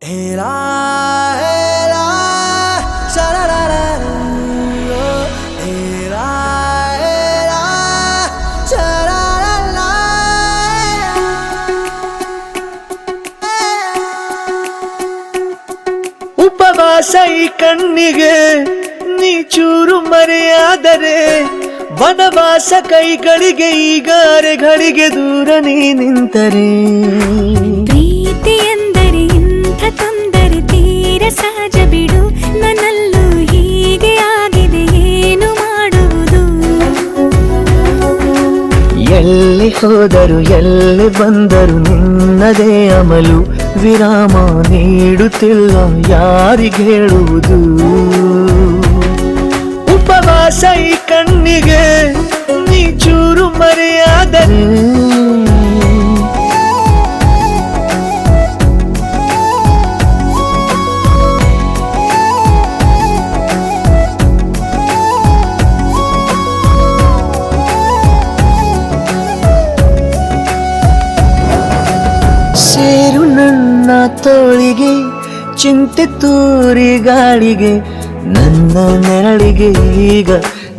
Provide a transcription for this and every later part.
Era, era, sha-la-la-la-la, era, era, sha-la-la-la. ಉಪವಾಸ ಈ ಕಣ್ಣಿಗೆ ನೀ ಚೂರು ಮರೆಯಾದರೆ ವನವಾಸ ಕೈಗಳಿಗೆ ಈಗ ಅರೆಗಳಿಗೆ ದೂರ ನೀ ನಿಂತರೆ ಪ್ರೀತಿ ಎಂದರೆ ಇಂಥ ತೊಂದರೆ ತೀರ ಸಹಜ ಬಿಡು ನನ್ನಲ್ಲೂ ಹೀಗೆ ಆಗಿದೆ ಏನು ಮಾಡುವುದು ಎಲ್ಲಿ ಹೋದರು ಎಲ್ಲಿ ಬಂದರು ನಿನ್ನದೇ ಅಮಲು ವಿರಾಮ ನೀಡುತ್ತಿಲ್ಲ ಯಾರಿಗೆ ಹೇಳುವುದು ಉಪವಾಸ ಈ ಕಣ್ಣಿಗೆ ನೀ ಚೂರು ಮರೆಯಾದರೆ ಸೇರು ನನ್ನ ತೋಳಿಗೆ ಚಿಂತೆ ತೂರಿ ಗಾಳಿಗೆ ನನ್ನ ನೆರಳಿಗೆ ಈಗ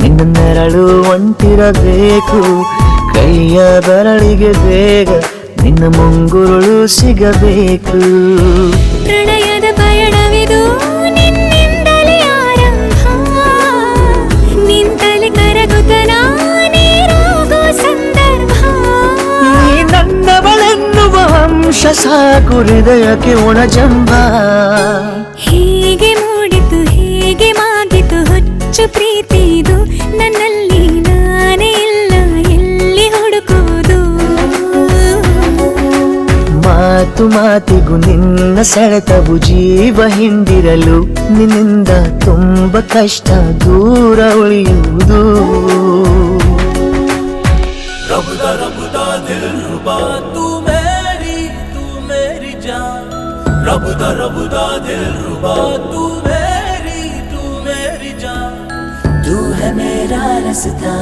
ನಿನ್ನ ನೆರಳು ಒಂಟಿರಬೇಕು ಕೈಯ ಬೆರಳಿಗೆ ಬೇಗ ನಿನ್ನ ಮುಂಗುರುಳು ಸಿಗಬೇಕು ಪ್ರಣಯದ ಪಯಣವಿದು ನಿನ್ನಿಂದಲೇ ಆರಂಭ ನಿಂತಲೇ ಕರಗುತ್ತ ನಾನೇರಾಗೋ ಸಂದರ್ಭ ನೀ ನನ್ನವಳೆನ್ನುವ ಅಂಶ ಸಾಕು ಹೃದಯಕ್ಕೆ ಒಣಜಂಬ ಹೀಗೆ ಮೂಡಿತು ಹೀಗೆ ಮಾಗಿತು ಹುಚ್ಚು ಪ್ರೀತಿ ಇದು ನನ್ನಲ್ಲಿ ನಾನೇ ಇಲ್ಲ ಎಲ್ಲಿ ಹುಡುಕುವುದು ಮಾತು ಮಾತಿಗೂ ನಿನ್ನ ಸೆಳೆತವು ಜೀವ ಹಿಂದಿರಲು ನಿನ್ನಿಂದ ತುಂಬ ಕಷ್ಟ ದೂರ ಉಳಿಯುವುದು रबदा दिलरुबा तू मेरी जान रबदा दिलरुबा तू मेरी जान तू है मेरा रास्ता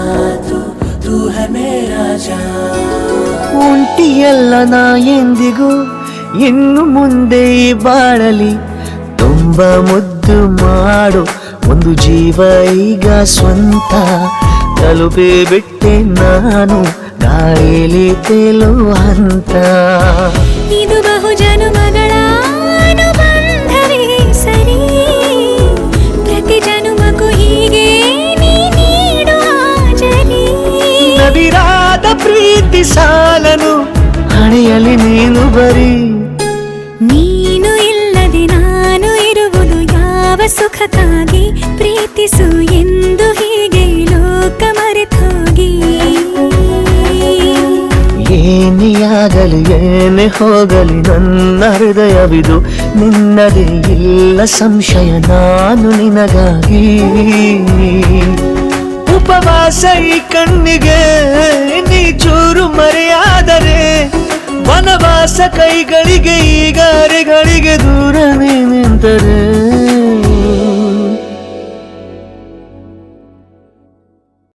तू है मेरा जान ಒಂಟಿಯಲ್ಲ ನಾ ಎಂದಿಗೂ ಇನ್ನು ಮುಂದೆ ಈ ಬಾಳಲಿ ತುಂಬ ಮುದ್ದು ಮಾಡು ಒಂದು ಜೀವ ಈಗ ಸ್ವಂತ ತಲುಪಿ ಬಿಟ್ಟೆ ನಾನು ಗಾಳಿಲಿ ತೇಲುವ ಹಂತ ಇದು ಬಹು ಜನುಮಗಳ ಅನುಬಂಧವೇ ಸರಿ ಪ್ರತಿ ಜನುಮಕ್ಕೂ ಹೀಗೆ ನೀ ನೀಡುವ ಜರಿ ನವಿರಾದ ಪ್ರೀತಿ ಸಾಲನು ಹಣೆಯಲ್ಲಿ ನೀನು ಬರೀ ನೀನು ಇಲ್ಲದೆ ನಾನು ಇರುವುದು ಯಾವ ಸುಖಕ್ಕಾಗಿ ಪ್ರೀತಿಸು ಎಂದು ಹೀಗೆ ಲೋಕ ಮರೆತೋಗಿ ಏನೇ ಆಗಲಿ ಏನೇ ಹೋಗಲಿ ನನ್ನ ಹೃದಯವಿದು ನಿನ್ನದೇ ಇಲ್ಲ ಸಂಶಯ ನಾನು ನಿನಗಾಗಿ ಉಪವಾಸ ಈ ಕಣ್ಣಿಗೆ ನೀ ಚೂರು ಮರೆಯಾದರೆ ವನವಾಸ ಕೈಗಳಿಗೆ ಈಗ ಅರೆಗಳಿಗೆ ದೂರ ನೀ ನಿಂತರೆ